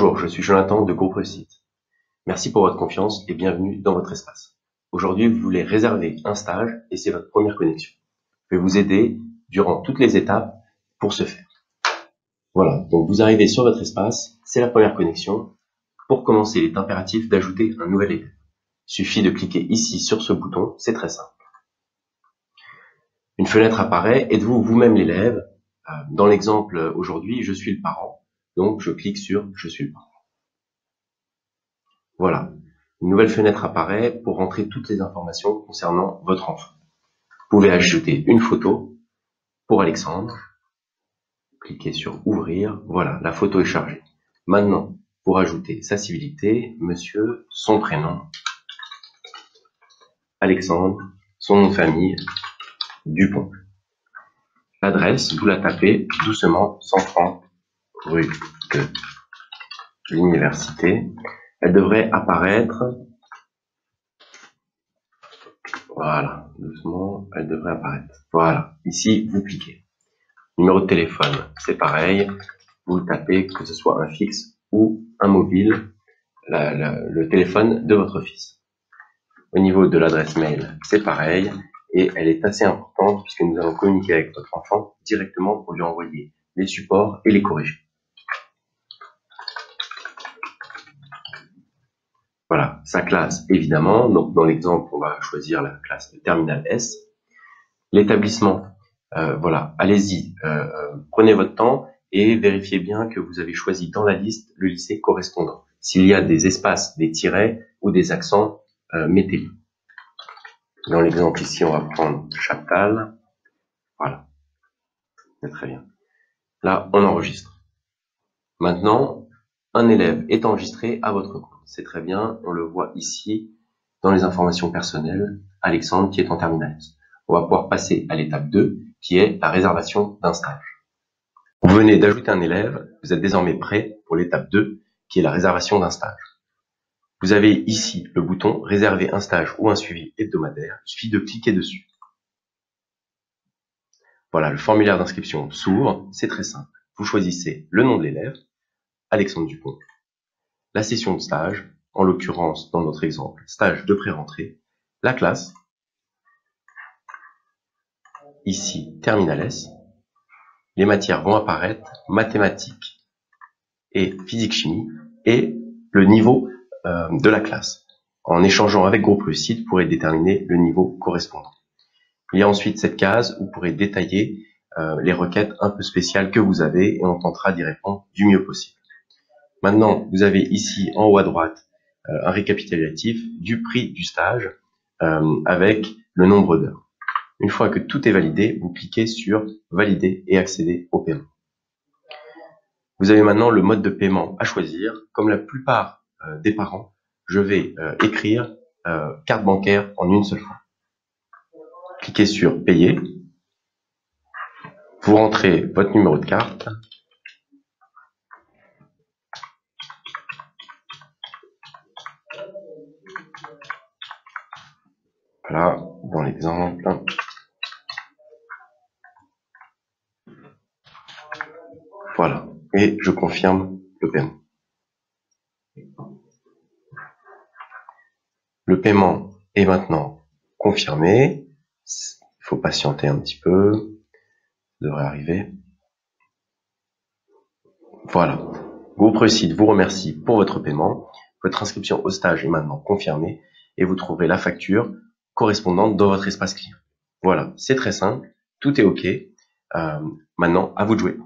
Bonjour, je suis Jonathan de Groupe Réussite. Merci pour votre confiance et bienvenue dans votre espace. Aujourd'hui, vous voulez réserver un stage et c'est votre première connexion. Je vais vous aider durant toutes les étapes pour ce faire. Voilà, donc vous arrivez sur votre espace, c'est la première connexion. Pour commencer, il est impératif d'ajouter un nouvel élève. Il suffit de cliquer ici sur ce bouton, c'est très simple. Une fenêtre apparaît, êtes-vous vous-même l'élève? Dans l'exemple aujourd'hui, je suis le parent, donc je clique sur « Je suis le parent ». Voilà, une nouvelle fenêtre apparaît pour rentrer toutes les informations concernant votre enfant. Vous pouvez ajouter une photo pour Alexandre. Cliquez sur « Ouvrir ». Voilà, la photo est chargée. Maintenant, pour ajouter sa civilité, monsieur, son prénom, Alexandre, son nom de famille, Dupont. L'adresse, vous la tapez doucement, 130 rue de l'Université. Elle devrait apparaître. Voilà, doucement, elle devrait apparaître. Voilà, ici, vous cliquez. Numéro de téléphone, c'est pareil. Vous tapez, que ce soit un fixe ou un mobile, le téléphone de votre fils. Au niveau de l'adresse mail, c'est pareil. Et elle est assez importante puisque nous allons communiquer avec votre enfant directement pour lui envoyer les supports et les corriger. Voilà, sa classe, évidemment. Donc, dans l'exemple, on va choisir la classe de Terminal S. L'établissement, voilà, allez-y, prenez votre temps et vérifiez bien que vous avez choisi dans la liste le lycée correspondant. S'il y a des espaces, des tirets ou des accents, mettez-les. Dans l'exemple ici, on va prendre Chaptal. Voilà, c'est très bien. Là, on enregistre. Maintenant, un élève est enregistré à votre compte. C'est très bien, on le voit ici dans les informations personnelles, Alexandre qui est en terminale. On va pouvoir passer à l'étape 2 qui est la réservation d'un stage. Vous venez d'ajouter un élève, vous êtes désormais prêt pour l'étape 2 qui est la réservation d'un stage. Vous avez ici le bouton réserver un stage ou un suivi hebdomadaire, il suffit de cliquer dessus. Voilà, le formulaire d'inscription s'ouvre, c'est très simple. Vous choisissez le nom de l'élève, Alexandre Dupont, la session de stage, en l'occurrence dans notre exemple, stage de pré-rentrée, la classe, ici Terminal S, les matières vont apparaître, mathématiques et physique-chimie, et le niveau de la classe. En échangeant avec Groupe Réussite, vous pourrez déterminer le niveau correspondant. Il y a ensuite cette case où vous pourrez détailler les requêtes un peu spéciales que vous avez et on tentera d'y répondre du mieux possible. Maintenant, vous avez ici en haut à droite un récapitulatif du prix du stage avec le nombre d'heures. Une fois que tout est validé, vous cliquez sur « Valider » et accéder au paiement. Vous avez maintenant le mode de paiement à choisir. Comme la plupart des parents, je vais écrire carte bancaire en une seule fois. Cliquez sur « Payer ». Vous rentrez votre numéro de carte. Voilà, dans l'exemple. Voilà, et je confirme le paiement. Le paiement est maintenant confirmé. Il faut patienter un petit peu. Ça devrait arriver. Voilà. Groupe Réussite vous remercie pour votre paiement. Votre inscription au stage est maintenant confirmée et vous trouverez la facture correspondante dans votre espace client. Voilà, c'est très simple. Tout est OK. Maintenant, à vous de jouer.